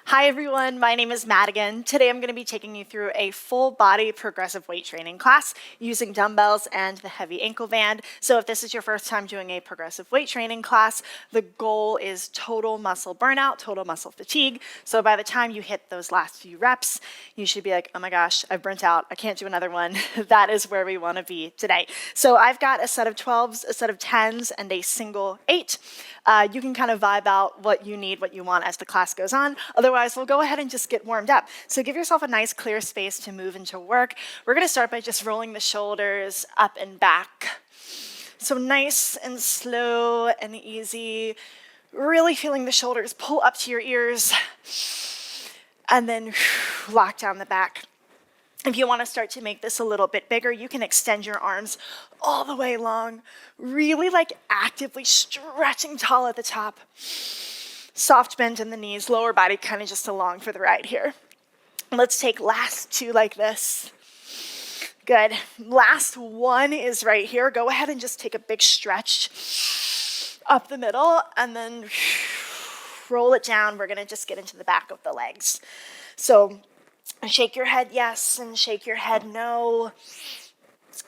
Hi everyone, my name is Madigan. Today I'm going to be taking you through a full body progressive weight training class using dumbbells and the heavy ankle band. So if this is your first time doing a progressive weight training class, the goal is total muscle burnout, total muscle fatigue. So by the time you hit those last few reps, you should be like, oh my gosh, I've burnt out, I can't do another one. That is where we want to be today. So I've got a set of 12s, a set of 10s, and a single 8. You can kind of vibe out what you need, what you want as the class goes on. Otherwise, we'll go ahead and just get warmed up. So give yourself a nice clear space to move into work. We're going to start by just rolling the shoulders up and back. So nice and slow and easy. Really feeling the shoulders pull up to your ears. And then lock down the back. If you want to start to make this a little bit bigger, you can extend your arms all the way long, really actively stretching tall at the top. Soft bend in the knees, lower body kind of just along for the ride here. Let's take last 2 like this. Good. Last 1 is right here. Go ahead and just take a big stretch up the middle and then roll it down. We're going to just get into the back of the legs. So shake your head yes and shake your head no.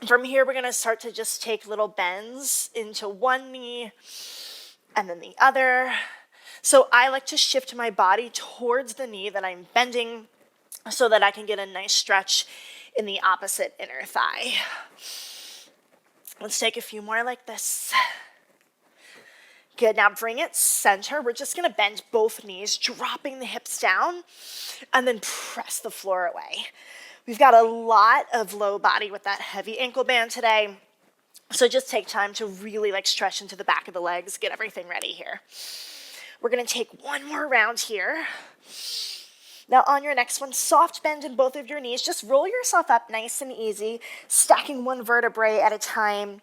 From here, we're going to start to just take little bends into one knee and then the other. So I like to shift my body towards the knee that I'm bending so that I can get a nice stretch in the opposite inner thigh. Let's take a few more like this. Good, now bring it center. We're just gonna bend both knees, dropping the hips down, and then press the floor away. We've got a lot of low body with that heavy ankle band today. So just take time to really stretch into the back of the legs, get everything ready here. We're gonna take one more round here. Now on your next one, soft bend in both of your knees. Just roll yourself up nice and easy, stacking one vertebrae at a time.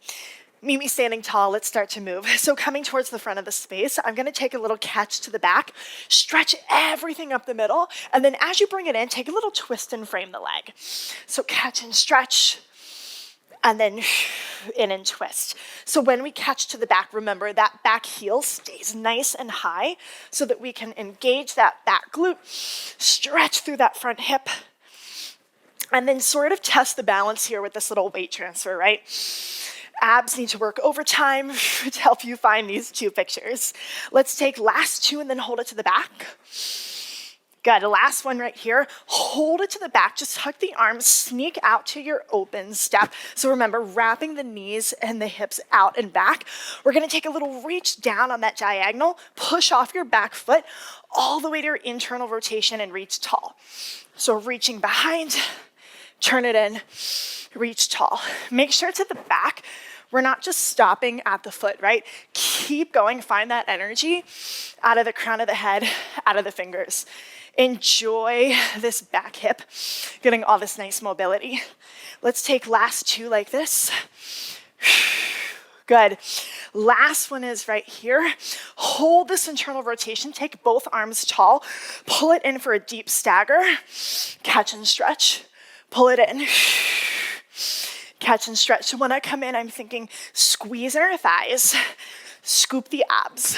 Meet me standing tall, let's start to move. So coming towards the front of the space, I'm gonna take a little catch to the back, stretch everything up the middle, and then as you bring it in, take a little twist and frame the leg. So catch and stretch, and then in and twist. So when we catch to the back, remember that back heel stays nice and high so that we can engage that back glute, stretch through that front hip, and then sort of test the balance here with this little weight transfer, right? Abs need to work overtime to help you find these 2 pictures. Let's take last 2 and then hold it to the back. Good, last one right here. Hold it to the back, just tuck the arms, sneak out to your open step. So remember, wrapping the knees and the hips out and back. We're gonna take a little reach down on that diagonal, push off your back foot all the way to your internal rotation and reach tall. So reaching behind, turn it in, reach tall. Make sure it's at the back. We're not just stopping at the foot, right? Keep going, find that energy out of the crown of the head, out of the fingers. Enjoy this back hip, getting all this nice mobility. Let's take last 2 like this. Good. Last one is right here. Hold this internal rotation, take both arms tall, pull it in for a deep stagger, catch and stretch. Pull it in, catch and stretch. So when I come in, I'm thinking squeeze inner thighs, scoop the abs,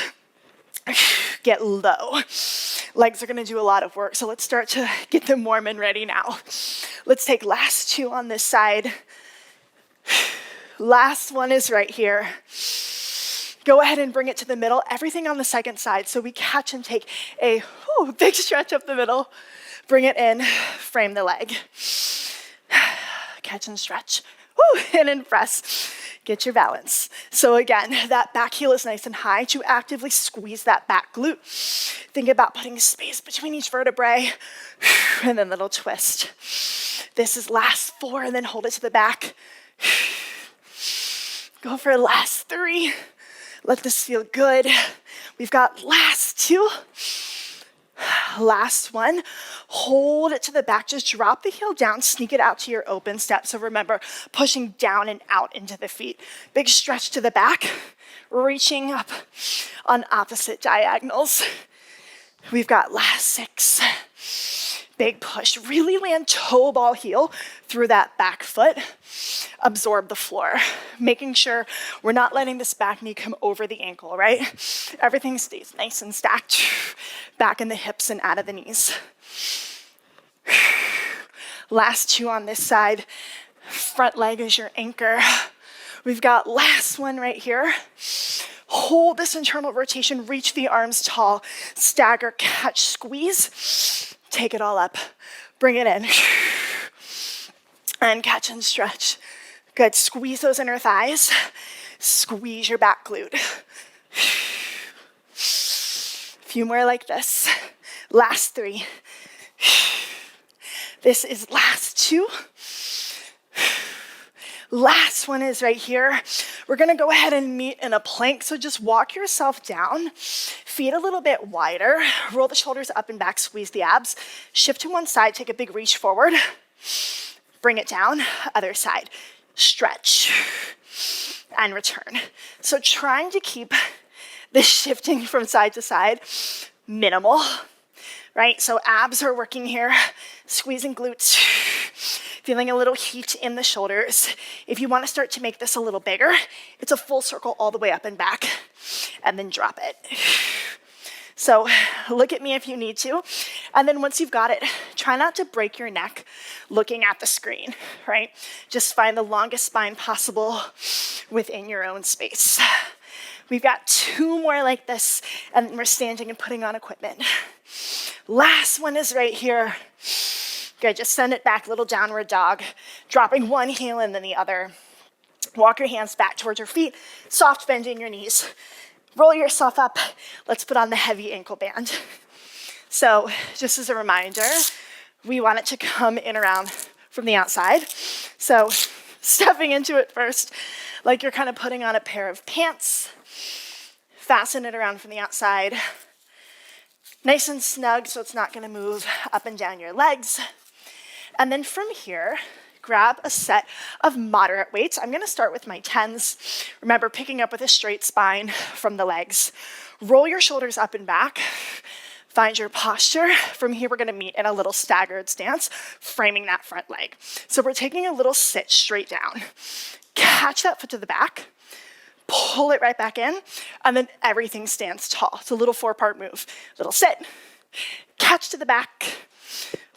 get low. Legs are gonna do a lot of work, so let's start to get them warm and ready now. Let's take last 2 on this side. Last one is right here. Go ahead and bring it to the middle, everything on the second side. So we catch and take a big stretch up the middle. Bring it in, frame the leg. Catch and stretch. In and press. Get your balance. So again, that back heel is nice and high to actively squeeze that back glute. Think about putting space between each vertebrae, and then little twist. This is last 4, and then hold it to the back. Go for last 3. Let this feel good. We've got last 2. Last one, hold it to the back, just drop the heel down, sneak it out to your open step. So remember, pushing down and out into the feet. Big stretch to the back, reaching up on opposite diagonals. We've got last 6. Big push. Really land toe ball heel through that back foot. Absorb the floor. Making sure we're not letting this back knee come over the ankle, right? Everything stays nice and stacked. Back in the hips and out of the knees. Last 2 on this side. Front leg is your anchor. We've got last one right here. Hold this internal rotation, reach the arms tall, stagger, catch, squeeze. Take it all up, bring it in. And catch and stretch. Good, squeeze those inner thighs. Squeeze your back glute. A few more like this. Last 3. This is last 2. Last one is right here. We're gonna go ahead and meet in a plank, so just walk yourself down, feet a little bit wider, roll the shoulders up and back, squeeze the abs, shift to one side, take a big reach forward, bring it down, other side, stretch, and return. So trying to keep the shifting from side to side minimal, right? So abs are working here, squeezing glutes, feeling a little heat in the shoulders. If you want to start to make this a little bigger, it's a full circle all the way up and back, and then drop it. So look at me if you need to. And then once you've got it, try not to break your neck looking at the screen, right? Just find the longest spine possible within your own space. We've got 2 more like this, and then we're standing and putting on equipment. Last one is right here. Good, just send it back, little downward dog, dropping one heel and then the other. Walk your hands back towards your feet, soft bend in your knees. Roll yourself up. Let's put on the heavy ankle band. So just as a reminder, we want it to come in around from the outside. So stepping into it first, like you're kind of putting on a pair of pants. Fasten it around from the outside. Nice and snug so it's not gonna move up and down your legs. And then from here, grab a set of moderate weights. I'm gonna start with my 10s. Remember, picking up with a straight spine from the legs. Roll your shoulders up and back. Find your posture. From here, we're gonna meet in a little staggered stance, framing that front leg. So we're taking a little sit straight down. Catch that foot to the back. Pull it right back in, and then everything stands tall. It's a little 4-part move. Little sit, catch to the back,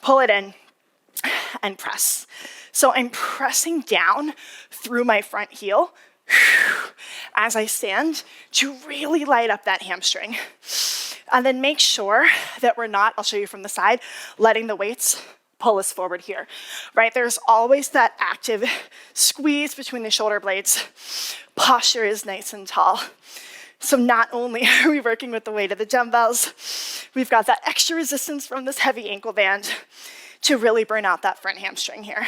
pull it in, and press. So I'm pressing down through my front heel as I stand to really light up that hamstring. And then make sure that we're not, I'll show you from the side, letting the weights pull us forward here, right? There's always that active squeeze between the shoulder blades. Posture is nice and tall. So not only are we working with the weight of the dumbbells, we've got that extra resistance from this heavy ankle band to really burn out that front hamstring here.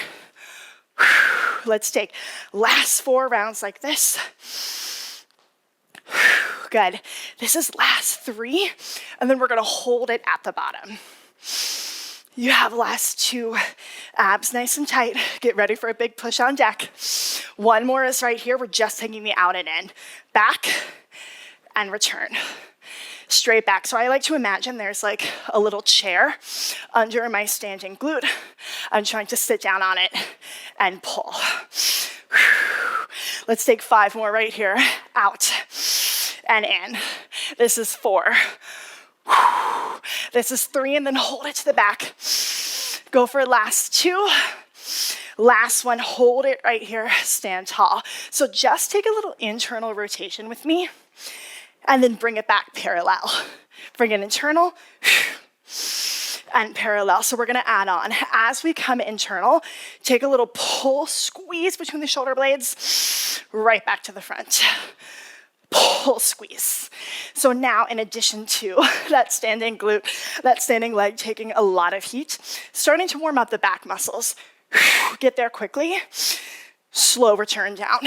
Let's take last 4 rounds like this. Good. This is last 3, and then we're gonna hold it at the bottom. You have last 2 abs nice and tight. Get ready for a big push on deck. 1 more is right here. We're just taking the out and in. Back and return. Straight back. So I like to imagine there's like a little chair under my standing glute. I'm trying to sit down on it and pull. Let's take 5 more right here. Out and in. This is 4. This is 3, and then hold it to the back. Go for last 2. Last one, hold it right here, stand tall. So just take a little internal rotation with me, and then bring it back parallel. Bring it internal, and parallel. So we're gonna add on. As we come internal, take a little pull, squeeze between the shoulder blades, right back to the front. Pull, squeeze. So now, in addition to that standing glute, that standing leg taking a lot of heat, starting to warm up the back muscles. Get there quickly. Slow return down.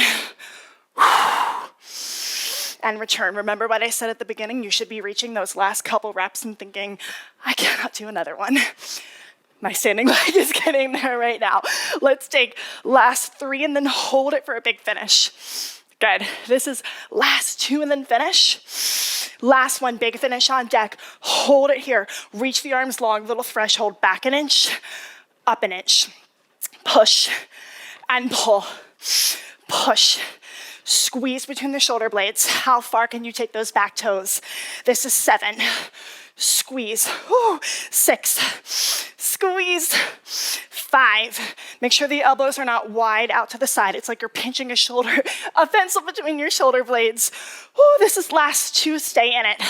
And return. Remember what I said at the beginning? You should be reaching those last couple reps and thinking, I cannot do another one. My standing leg is getting there right now. Let's take last 3 and then hold it for a big finish. Good. This is last 2 and then finish. Last one, big finish on deck. Hold it here. Reach the arms long, little threshold. Back an inch, up an inch. Push and pull. Push. Squeeze between the shoulder blades. How far can you take those back toes? This is 7. Squeeze. Ooh, 6. Squeeze. 5. Make sure the elbows are not wide out to the side. It's like you're pinching a pencil between your shoulder blades. Ooh, this is last 2. Stay in it.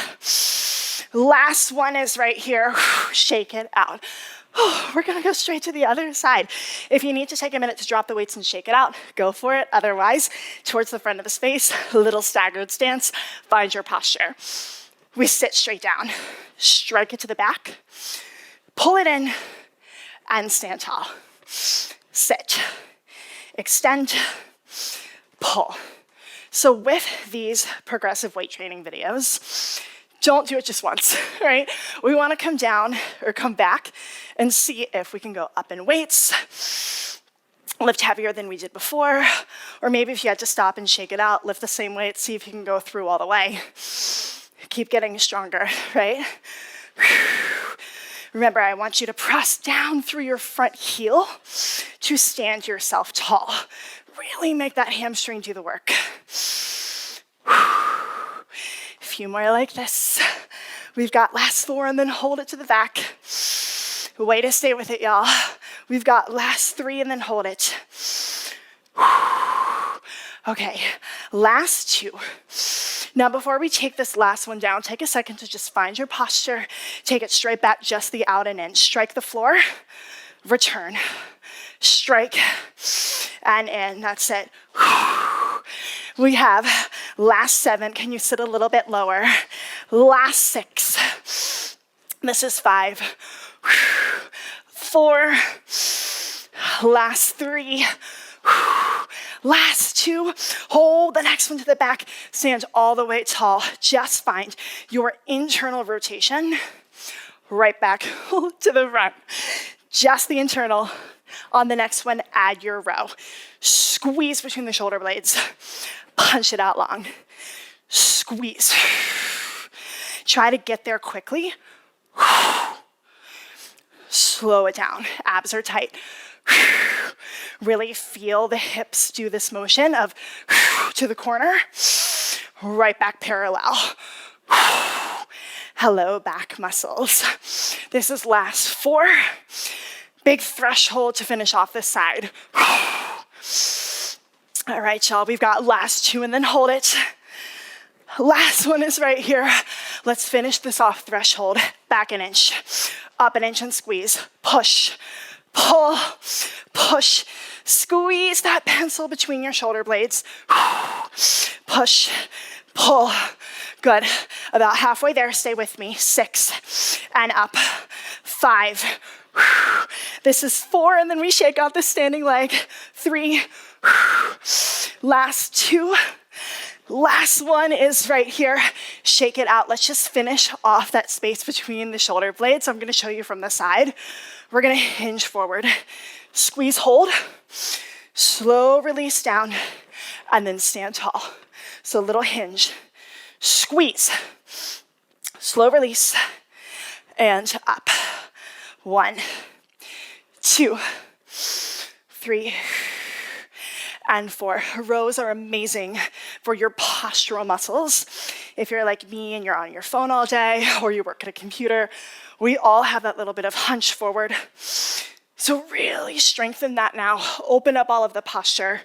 Last one is right here. Shake it out. We're gonna go straight to the other side. If you need to take a minute to drop the weights and shake it out, go for it. Otherwise, towards the front of the space, little staggered stance, find your posture. We sit straight down, strike it to the back, pull it in, and stand tall. Sit, extend, pull. So with these progressive weight training videos, don't do it just once, right? We want to come down or come back and see if we can go up in weights, lift heavier than we did before, or maybe if you had to stop and shake it out, lift the same weight, see if you can go through all the way. Keep getting stronger, right? Remember, I want you to press down through your front heel to stand yourself tall. Really make that hamstring do the work. A few more like this. We've got last 4 and then hold it to the back. Way to stay with it, y'all. We've got last 3 and then hold it. Okay, last 2. Now, before we take this last one down, take a second to just find your posture. Take it straight back, just the out and in. Strike the floor, return. Strike, and in. That's it. We have last 7. Can you sit a little bit lower? Last 6. This is 5. 4. Last 3. Last 2, hold the next one to the back, stand all the way tall. Just find your internal rotation, right back to the front. Just the internal. On the next one, add your row. Squeeze between the shoulder blades. Punch it out long. Squeeze. Try to get there quickly. Slow it down. Abs are tight. Really feel the hips do this motion of to the corner, right back parallel. Hello, back muscles. This is last 4. Big threshold to finish off this side. All right, y'all, we've got last 2 and then hold it. Last one is right here. Let's finish this off threshold. Back an inch, up an inch and squeeze. Push. Pull, push, squeeze that pencil between your shoulder blades. Push, pull. Good. About halfway there, stay with me. 6 and up. 5. This is 4, and then we shake out the standing leg. 3. Last 2. Last one is right here. Shake it out. Let's just finish off that space between the shoulder blades. I'm going to show you from the side. We're going to hinge forward. Squeeze, hold. Slow release down, and then stand tall. So little hinge. Squeeze. Slow release, and up. 1, 2, 3, and 4. Rows are amazing for your postural muscles. If you're like me and you're on your phone all day, or you work at a computer, we all have that little bit of hunch forward. So really strengthen that now. Open up all of the posture.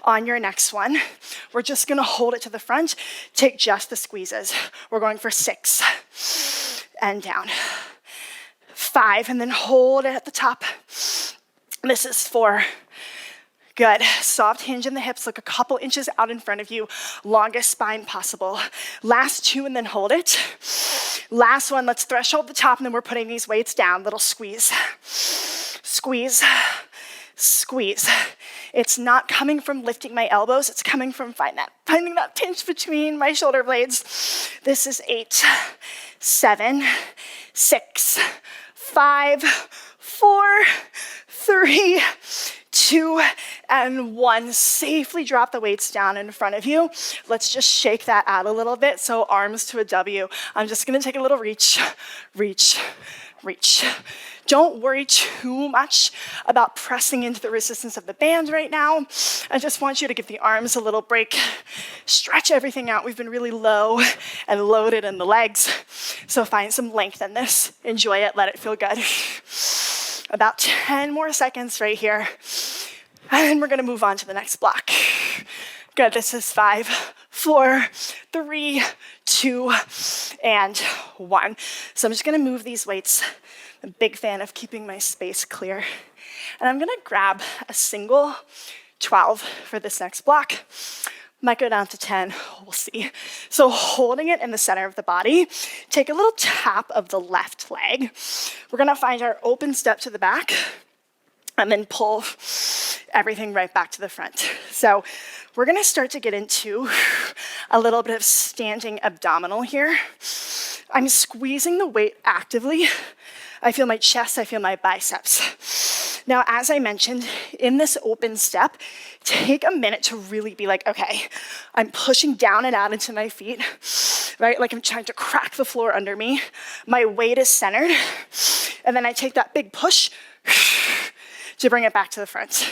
On your next one, we're just gonna hold it to the front. Take just the squeezes. We're going for 6 and down. 5, and then hold it at the top. This is 4. Good. Soft hinge in the hips, look a couple inches out in front of you. Longest spine possible. Last 2 and then hold it. Last one, let's threshold the top, and then we're putting these weights down. Little squeeze. Squeeze. Squeeze. It's not coming from lifting my elbows, it's coming from finding that pinch between my shoulder blades. This is 8, 7, 6, 5, 4, 3, 2, and 1. Safely drop the weights down in front of you. Let's just shake that out a little bit. So arms to a W. I'm just gonna take a little reach, reach, reach. Don't worry too much about pressing into the resistance of the band right now. I just want you to give the arms a little break. Stretch everything out. We've been really low and loaded in the legs. So find some length in this. Enjoy it, let it feel good. About 10 more seconds right here. And then we're gonna move on to the next block. Good, this is 5, 4, 3, 2, and 1. So I'm just gonna move these weights. I'm a big fan of keeping my space clear. And I'm gonna grab a single 12 for this next block. Might go down to 10, we'll see. So holding it in the center of the body, take a little tap of the left leg. We're gonna find our open step to the back and then pull everything right back to the front. So we're gonna start to get into a little bit of standing abdominal here. I'm squeezing the weight actively. I feel my chest, I feel my biceps. Now, as I mentioned, in this open step, take a minute to really be like, okay, I'm pushing down and out into my feet, right? Like I'm trying to crack the floor under me. My weight is centered. And then I take that big push to bring it back to the front.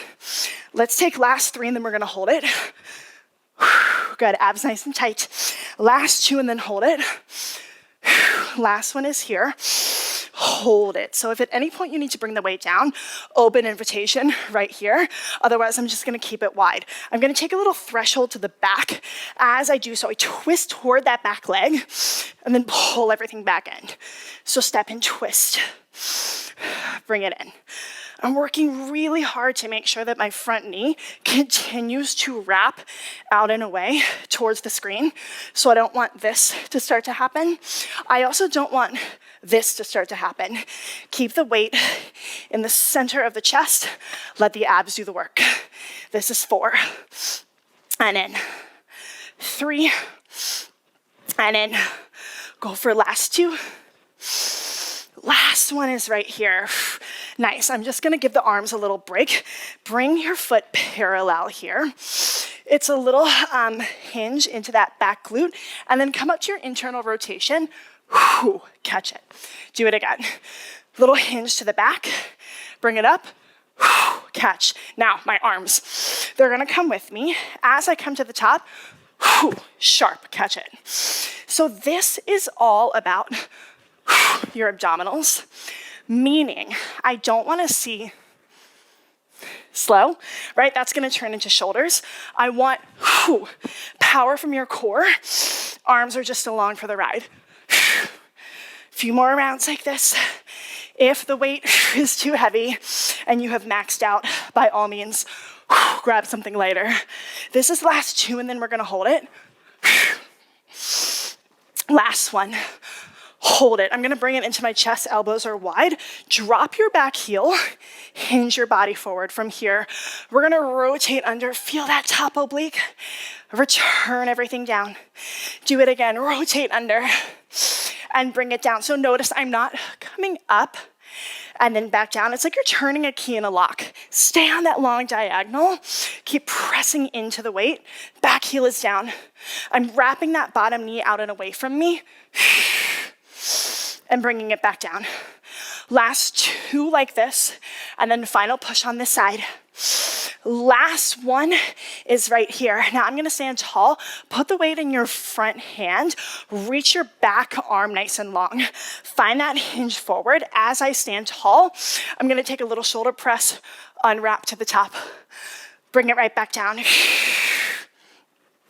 Let's take last 3 and then we're gonna hold it. Good, abs nice and tight. Last 2 and then hold it. Last one is here. Hold it. So if at any point you need to bring the weight down, open invitation right here. Otherwise, I'm just gonna keep it wide. I'm gonna take a little threshold to the back. As I do so, I twist toward that back leg and then pull everything back in. So step and twist. Bring it in. I'm working really hard to make sure that my front knee continues to wrap out and away towards the screen. So I don't want this to start to happen. I also don't want this to start to happen. Keep the weight in the center of the chest. Let the abs do the work. This is 4. And in. 3. And in. Go for last 2. Last one is right here. Nice. I'm just gonna give the arms a little break. Bring your foot parallel here. It's a little hinge into that back glute, and then come up to your internal rotation. Whew, catch it. Do it again. Little hinge to the back. Bring it up. Whew, catch. Now, my arms. They're gonna come with me. As I come to the top, whew, sharp, catch it. So this is all about your abdominals, meaning I don't want to see slow, right? That's going to turn into shoulders. I want power from your core. Arms are just along for the ride. A few more rounds like this. If the weight is too heavy and you have maxed out, by all means, grab something lighter. This is last 2, and then we're going to hold it. Last one. Hold it. I'm gonna bring it into my chest, elbows are wide. Drop your back heel, hinge your body forward from here. We're gonna rotate under, feel that top oblique. Return everything down. Do it again, rotate under and bring it down. So notice I'm not coming up and then back down. It's like you're turning a key in a lock. Stay on that long diagonal. Keep pressing into the weight. Back heel is down. I'm wrapping that bottom knee out and away from me. And bringing it back down. Last 2 like this, and then final push on this side. Last one is right here. Now I'm gonna stand tall, put the weight in your front hand, reach your back arm nice and long. Find that hinge forward. As I stand tall, I'm gonna take a little shoulder press, unwrap to the top, bring it right back down,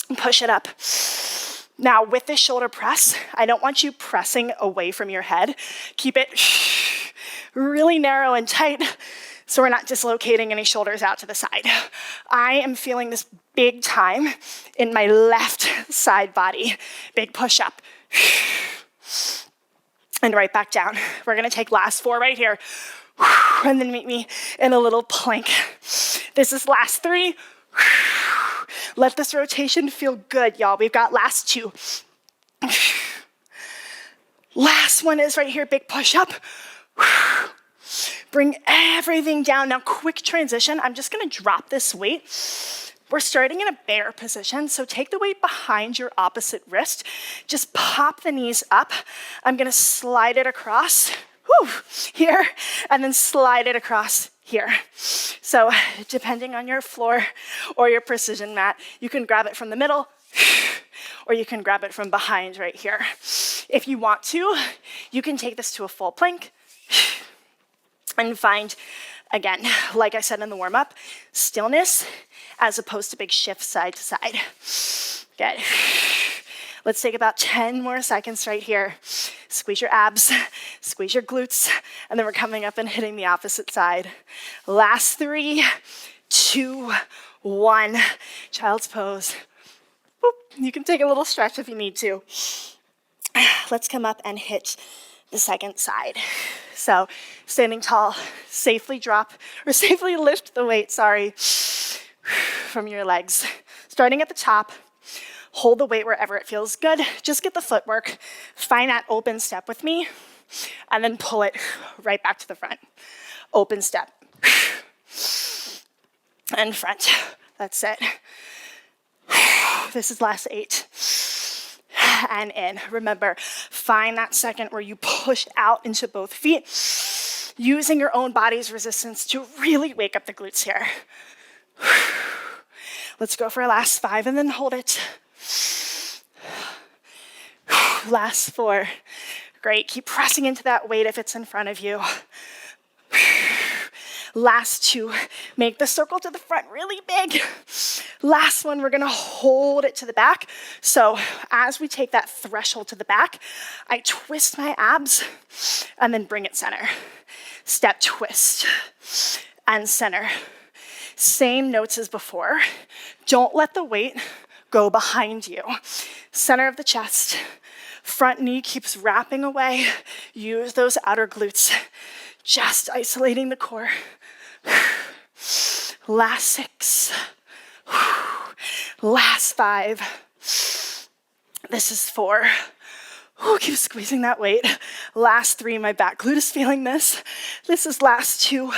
and push it up. Now, with this shoulder press, I don't want you pressing away from your head. Keep it really narrow and tight so we're not dislocating any shoulders out to the side. I am feeling this big time in my left side body. Big push up. And right back down. We're gonna take last 4 right here. And then meet me in a little plank. This is last 3. Let this rotation feel good, y'all. We've got last 2. Last one is right here, big push up. Bring everything down. Now, quick transition. I'm just gonna drop this weight. We're starting in a bear position, so take the weight behind your opposite wrist. Just pop the knees up. I'm gonna slide it across, here, and then slide it across here. So depending on your floor or your precision mat, you can grab it from the middle, or you can grab it from behind right here. If you want to, you can take this to a full plank and find, again, like I said in the warm-up, stillness as opposed to big shifts side to side. Good. Let's take about 10 more seconds right here. Squeeze your abs, squeeze your glutes, and then we're coming up and hitting the opposite side. Last 3, 2, 1. Child's pose. Boop. You can take a little stretch if you need to. Let's come up and hit the second side. So standing tall, safely lift the weight, from your legs. Starting at the top, hold the weight wherever it feels good. Just get the footwork. Find that open step with me, and then pull it right back to the front. Open step. And front. That's it. This is last 8. And in. Remember, find that second where you push out into both feet, using your own body's resistance to really wake up the glutes here. Let's go for our last 5 and then hold it. Last 4. Great. Keep pressing into that weight if it's in front of you. Last 2. Make the circle to the front really big. Last one, we're gonna hold it to the back. So as we take that threshold to the back, I twist my abs and then bring it center. Step twist and center. Same notes as before. Don't let the weight go behind you. Center of the chest. Front knee keeps wrapping away. Use those outer glutes. Just isolating the core. Last 6. Last 5. This is 4. Keep squeezing that weight. Last 3, my back glute is feeling this. This is last 2.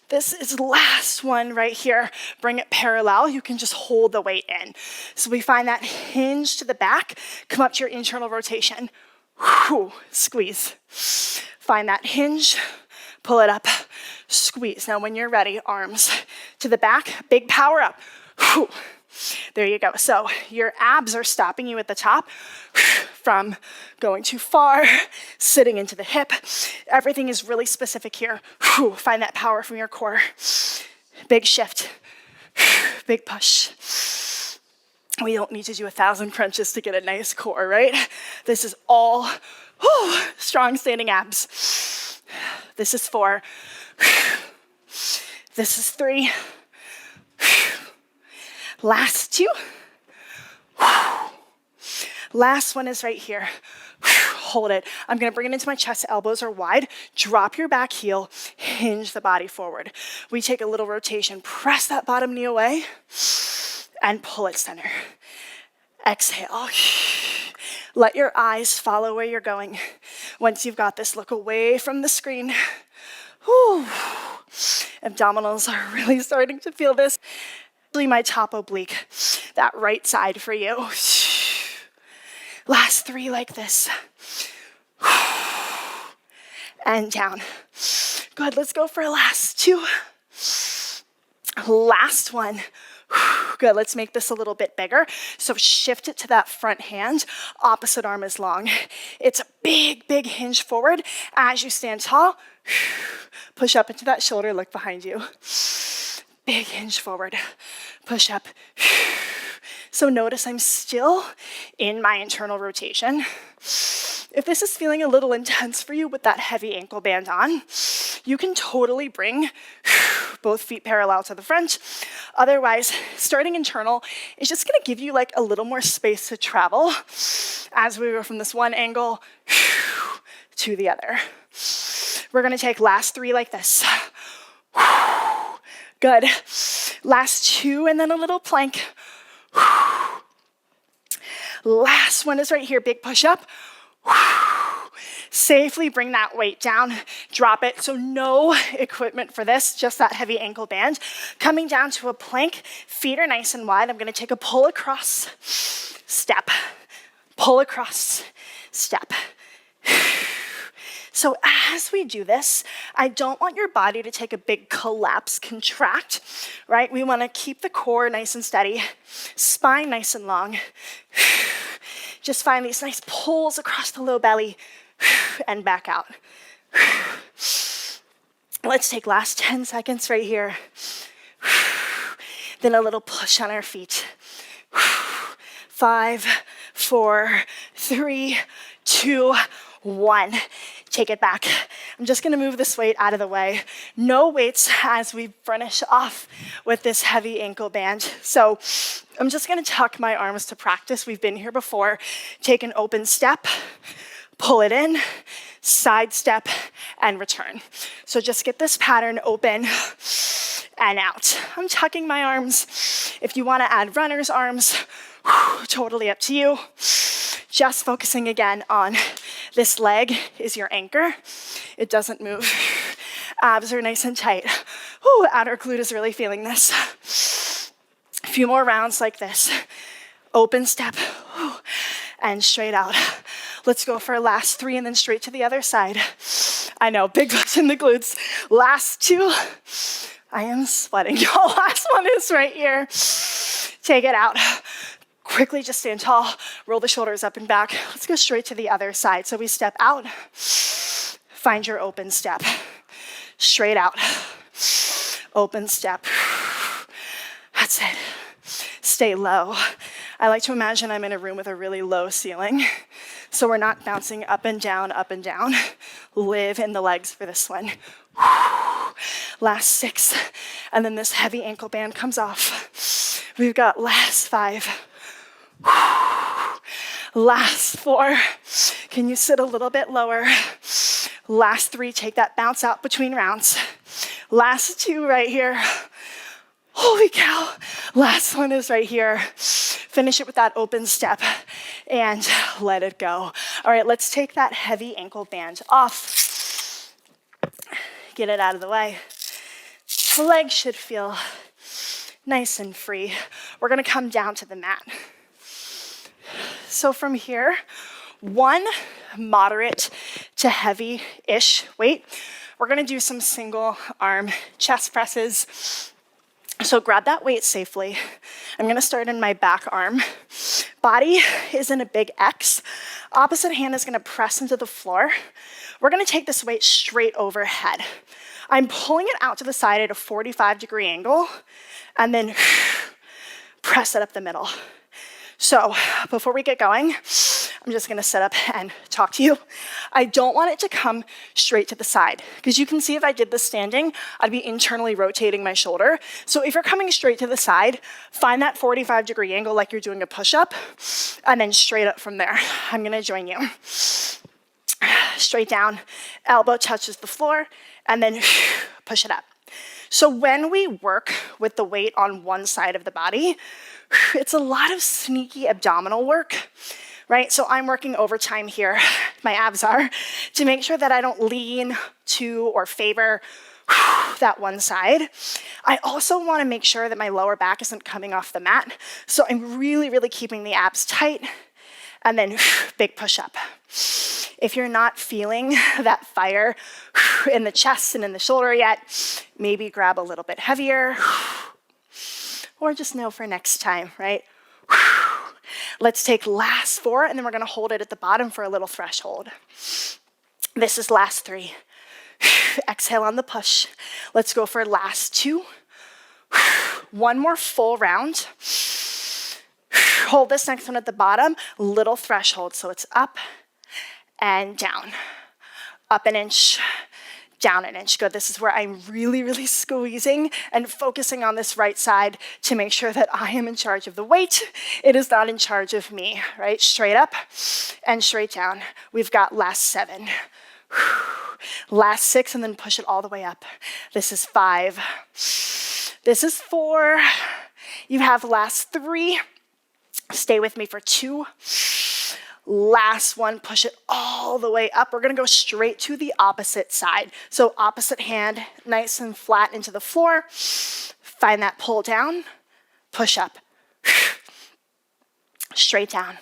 This is last one right here. Bring it parallel. You can just hold the weight in. So we find that hinge to the back. Come up to your internal rotation. Squeeze. Find that hinge. Pull it up. Squeeze. Now when you're ready, arms to the back. Big power up. There you go. So your abs are stopping you at the top from going too far, sitting into the hip. Everything is really specific here. Find that power from your core. Big shift, big push. We don't need to do 1,000 crunches to get a nice core, right? This is all strong standing abs. This is 4. This is 3. Last 2. Last one is right here. Hold it. I'm gonna bring it into my chest, elbows are wide. Drop your back heel, hinge the body forward. We take a little rotation, press that bottom knee away, and pull it center. Exhale. Let your eyes follow where you're going. Once you've got this, look away from the screen. Abdominals are really starting to feel this. My top oblique, that right side for you. Last 3 like this. And down. Good, let's go for last 2. Last one. Good, let's make this a little bit bigger. So shift it to that front hand. Opposite arm is long. It's a big, big hinge forward. As you stand tall, push up into that shoulder, look behind you. Big hinge forward, push up. So notice I'm still in my internal rotation. If this is feeling a little intense for you with that heavy ankle band on, you can totally bring both feet parallel to the front. Otherwise, starting internal is just gonna give you like a little more space to travel as we go from this one angle to the other. We're gonna take last 3 like this. Good. Last 2 and then a little plank. Last one is right here, big push up. Safely bring that weight down, drop it. So no equipment for this, just that heavy ankle band. Coming down to a plank, feet are nice and wide. I'm gonna take a pull across, step, pull across, step. So as we do this, I don't want your body to take a big collapse, contract, right? We wanna keep the core nice and steady, spine nice and long. Just find these nice pulls across the low belly and back out. Let's take last 10 seconds right here. Then a little push on our feet. 5, 4, 3, 2, 1. Take it back. I'm just gonna move this weight out of the way. No weights as we finish off with this heavy ankle band. So I'm just gonna tuck my arms to practice. We've been here before. Take an open step, pull it in, side step, and return. So just get this pattern open and out. I'm tucking my arms. If you wanna add runner's arms, totally up to you. Just focusing again on this leg is your anchor. It doesn't move. Abs are nice and tight. Ooh, outer glute is really feeling this. A few more rounds like this. Open step, and straight out. Let's go for last 3 and then straight to the other side. I know, big push in the glutes. Last 2. I am sweating, y'all. Last one is right here. Take it out. Quickly just stand tall, roll the shoulders up and back. Let's go straight to the other side. So we step out, find your open step. Straight out, open step. That's it. Stay low. I like to imagine I'm in a room with a really low ceiling. So we're not bouncing up and down, up and down. Live in the legs for this one. Last 6, and then this heavy ankle band comes off. We've got last 5. Last 4, can you sit a little bit lower? Last 3, take that bounce out between rounds. Last 2 right here. Holy cow. Last one is right here. Finish it with that open step and let it go. All right, let's take that heavy ankle band off. Get it out of the way. The legs should feel nice and free. We're gonna come down to the mat. So from here, 1 moderate to heavy-ish weight. We're gonna do some single arm chest presses. So grab that weight safely. I'm gonna start in my back arm. Body is in a big X. Opposite hand is gonna press into the floor. We're gonna take this weight straight overhead. I'm pulling it out to the side at a 45-degree angle, and then press it up the middle. So before we get going, I'm just gonna sit up and talk to you. I don't want it to come straight to the side, because you can see if I did this standing, I'd be internally rotating my shoulder. So if you're coming straight to the side, find that 45-degree angle like you're doing a push-up, and then straight up from there. I'm gonna join you. Straight down, elbow touches the floor, and then push it up. So when we work with the weight on one side of the body, it's a lot of sneaky abdominal work, right? So I'm working overtime here, my abs are, to make sure that I don't lean to or favor that one side. I also want to make sure that my lower back isn't coming off the mat. So I'm really, really keeping the abs tight, and then big push up. If you're not feeling that fire in the chest and in the shoulder yet, maybe grab a little bit heavier, or just know for next time, right? Let's take last 4, and then we're gonna hold it at the bottom for a little threshold. This is last 3. Exhale on the push. Let's go for last 2. 1 more full round. Hold this next one at the bottom, little threshold, so it's up and down. Up an inch, down an inch. Good, this is where I'm really, really squeezing and focusing on this right side to make sure that I am in charge of the weight. It is not in charge of me, right? Straight up and straight down. We've got last 7. Last 6, and then push it all the way up. This is 5. This is 4. You have last 3. Stay with me for 2. Last one, push it all the way up. We're gonna go straight to the opposite side. So opposite hand, nice and flat into the floor. Find that pull down, push up. Straight down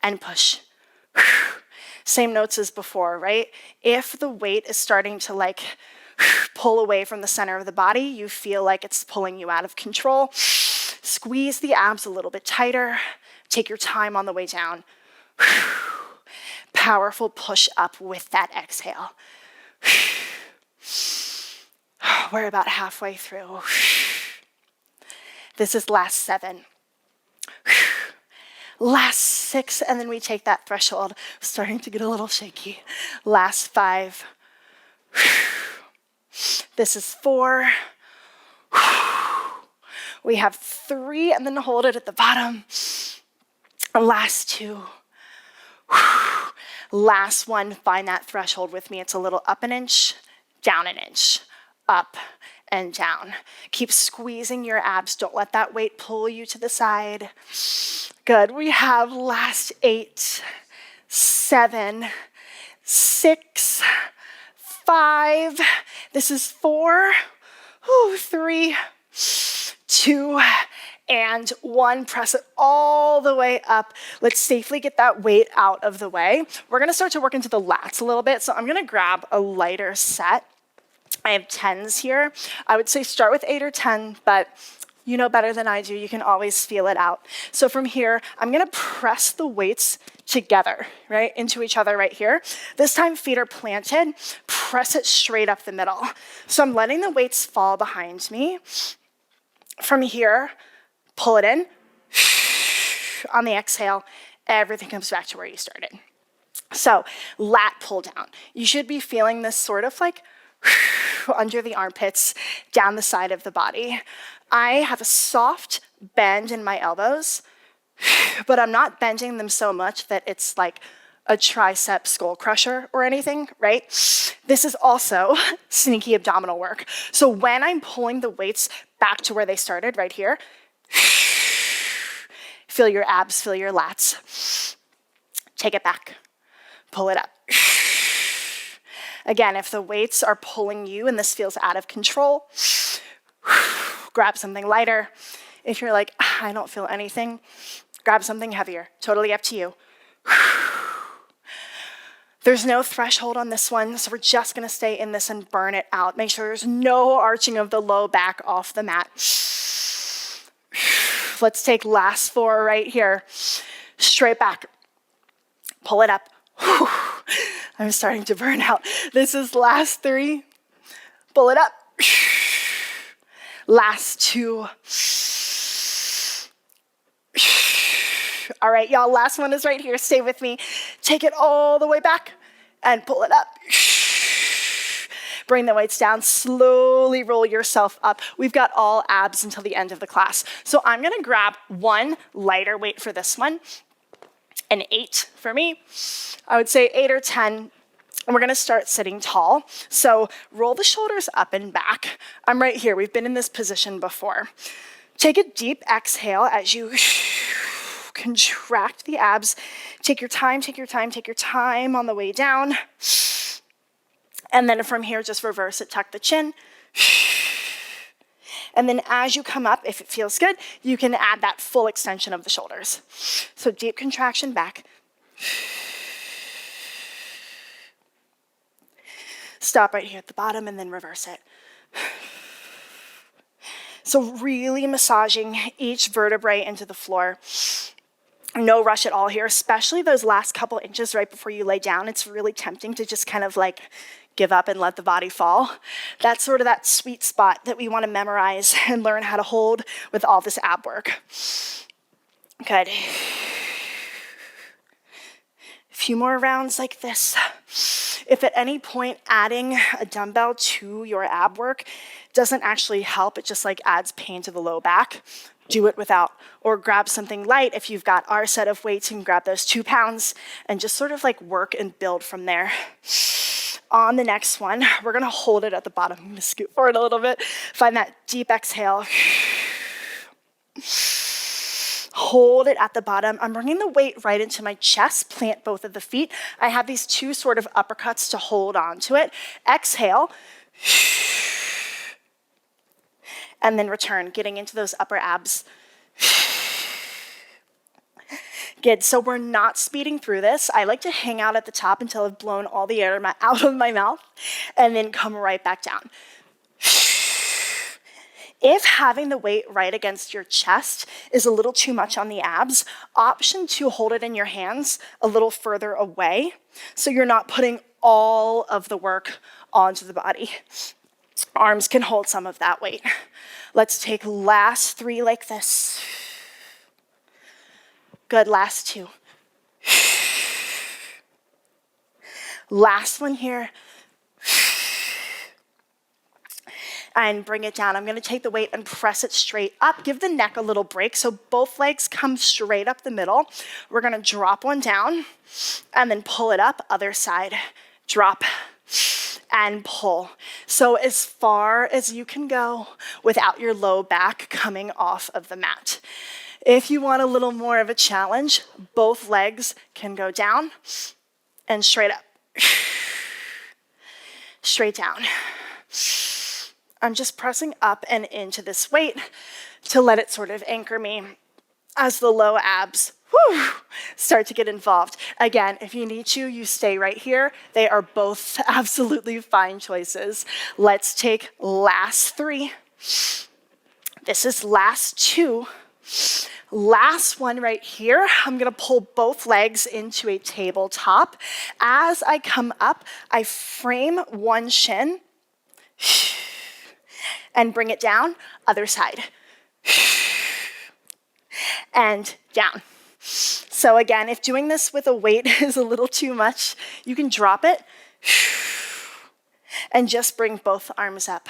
and push. Same notes as before, right? If the weight is starting to like pull away from the center of the body, you feel like it's pulling you out of control, squeeze the abs a little bit tighter. Take your time on the way down. Powerful push up with that exhale. We're about halfway through. This is last 7. Last 6, and then we take that threshold. Starting to get a little shaky. Last 5. This is 4. We have 3, and then hold it at the bottom. Last 2. Last 1, find that threshold with me. It's a little up an inch, down an inch, up and down. Keep squeezing your abs. Don't let that weight pull you to the side. Good. We have last 8, 7, 6, 5. This is 4, 3, 2, and 1. Press it all the way up. Let's safely get that weight out of the way. We're gonna start to work into the lats a little bit. So I'm gonna grab a lighter set. I have 10s here. I would say start with 8 or 10, but you know better than I do. You can always feel it out. So from here, I'm gonna press the weights together, right, into each other right here. This time, feet are planted. Press it straight up the middle. So I'm letting the weights fall behind me. From here, pull it in. On the exhale, everything comes back to where you started. So lat pull down. You should be feeling this sort of like under the armpits, down the side of the body. I have a soft bend in my elbows, but I'm not bending them so much that it's like a tricep skull crusher or anything, right? This is also sneaky abdominal work. So when I'm pulling the weights back to where they started, right here, feel your abs, feel your lats. Take it back, pull it up. Again, if the weights are pulling you and this feels out of control, grab something lighter. If you're like, I don't feel anything, grab something heavier. Totally up to you. There's no threshold on this one, so we're just gonna stay in this and burn it out. Make sure there's no arching of the low back off the mat. Let's take last 4 right here. Straight back. Pull it up. I'm starting to burn out. This is last 3. Pull it up. Last 2. All right, y'all, last one is right here. Stay with me. Take it all the way back and pull it up. Bring the weights down. Slowly roll yourself up. We've got all abs until the end of the class. So I'm gonna grab one lighter weight for this one. An 8 for me. I would say 8 or 10. And we're gonna start sitting tall. So roll the shoulders up and back. I'm right here. We've been in this position before. Take a deep exhale as you contract the abs. Take your time, take your time, take your time on the way down. And then from here, just reverse it, tuck the chin. And then as you come up, if it feels good, you can add that full extension of the shoulders. So deep contraction back. Stop right here at the bottom and then reverse it. So really massaging each vertebrae into the floor. No rush at all here, especially those last couple inches right before you lay down. It's really tempting to just kind of like give up and let the body fall. That's sort of that sweet spot that we want to memorize and learn how to hold with all this ab work. Good. A few more rounds like this. If at any point adding a dumbbell to your ab work doesn't actually help, it just like adds pain to the low back, do it without. Or grab something light. If you've got our set of weights, you can grab those 2 pounds and just sort of like work and build from there. On the next one, we're gonna hold it at the bottom. I'm gonna scoot forward a little bit. Find that deep exhale. hold it at the bottom. I'm bringing the weight right into my chest, plant both of the feet. I have these two sort of uppercuts to hold on to it. Exhale. And then return, getting into those upper abs. Good, so we're not speeding through this. I like to hang out at the top until I've blown all the air out of my mouth, and then come right back down. If having the weight right against your chest is a little too much on the abs, option 2, hold it in your hands a little further away, so you're not putting all of the work onto the body. Arms can hold some of that weight. Let's take last 3 like this. Good, last 2. Last one here. And bring it down. I'm gonna take the weight and press it straight up. Give the neck a little break so both legs come straight up the middle. We're gonna drop one down and then pull it up, other side. Drop and pull. So as far as you can go without your low back coming off of the mat. If you want a little more of a challenge, both legs can go down and straight up. Straight down. I'm just pressing up and into this weight to let it sort of anchor me as the low abs start to get involved. Again, if you need to, you stay right here. They are both absolutely fine choices. Let's take last 3. This is last 2. Last one right here, I'm gonna pull both legs into a tabletop. As I come up, I frame one shin and bring it down, other side. And down. So again, if doing this with a weight is a little too much, you can drop it and just bring both arms up.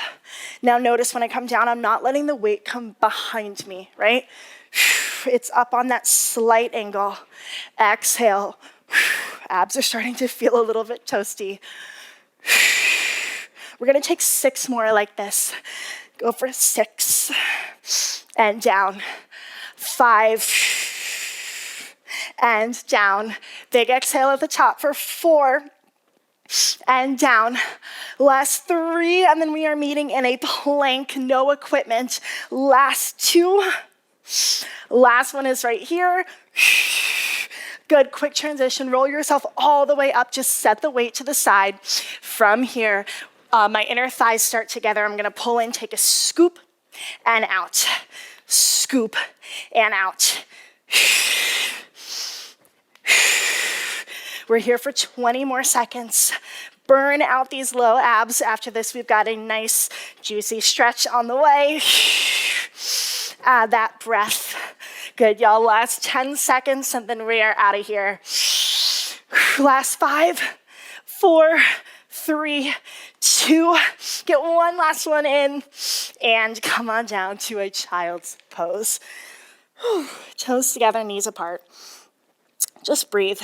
Now notice when I come down, I'm not letting the weight come behind me, right? It's up on that slight angle. Exhale. Abs are starting to feel a little bit toasty. We're gonna take 6 more like this. Go for 6. And down. 5. And down. Big exhale at the top for 4. And down. Last 3, and then we are meeting in a plank, no equipment. Last 2. Last one is right here. Good, quick transition. Roll yourself all the way up. Just set the weight to the side. From here, my inner thighs start together. I'm gonna pull in, take a scoop and out. Scoop and out. We're here for 20 more seconds. Burn out these low abs. After this, we've got a nice, juicy stretch on the way. Add that breath. Good, y'all. Last 10 seconds, and then we are out of here. Last 5, 4, 3, 2. Get one last one in, and come on down to a child's pose. Toes together, knees apart. Just breathe.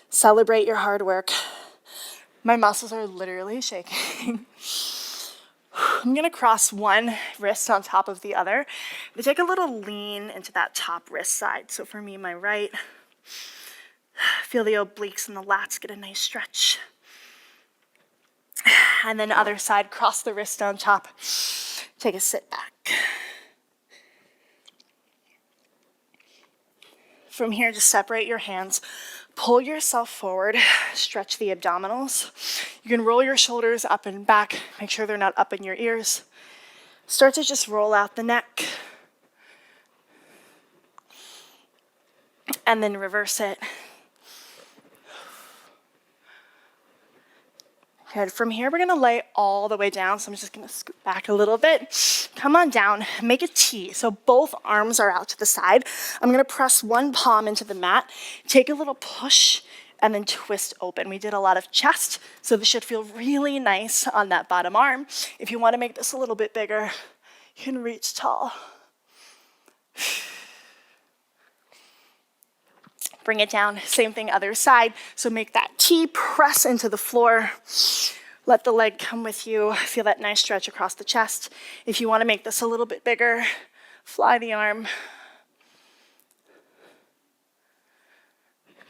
Celebrate your hard work. My muscles are literally shaking. I'm gonna cross one wrist on top of the other. We take a little lean into that top wrist side. So for me, my right, feel the obliques and the lats get a nice stretch. And then other side, cross the wrist on top. Take a sit back. From here, just separate your hands. Pull yourself forward, stretch the abdominals. You can roll your shoulders up and back. Make sure they're not up in your ears. Start to just roll out the neck. And then reverse it. Good. From here, we're gonna lay all the way down. So I'm just gonna scoot back a little bit. Come on down, make a T. So both arms are out to the side. I'm gonna press one palm into the mat, take a little push, and then twist open. We did a lot of chest, so this should feel really nice on that bottom arm. If you wanna make this a little bit bigger, you can reach tall. Bring it down, same thing other side. So make that T, press into the floor. Let the leg come with you. Feel that nice stretch across the chest. If you wanna make this a little bit bigger, fly the arm.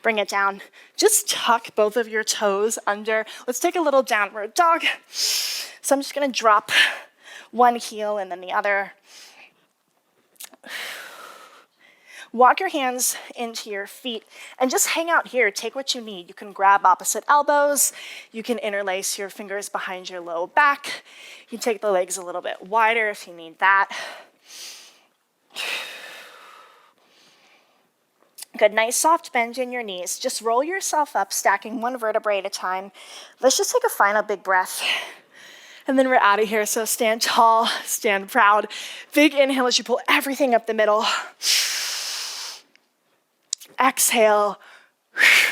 bring it down. Just tuck both of your toes under. Let's take a little downward dog. So I'm just gonna drop one heel and then the other. Walk your hands into your feet and just hang out here. Take what you need. You can grab opposite elbows. You can interlace your fingers behind your low back. You can take the legs a little bit wider if you need that. Good, nice soft bend in your knees. Just roll yourself up, stacking one vertebrae at a time. Let's just take a final big breath. And then we're out of here. So stand tall, stand proud. Big inhale as you pull everything up the middle. Exhale,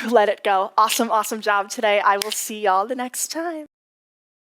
let it go. Awesome, awesome job today. I will see y'all the next time.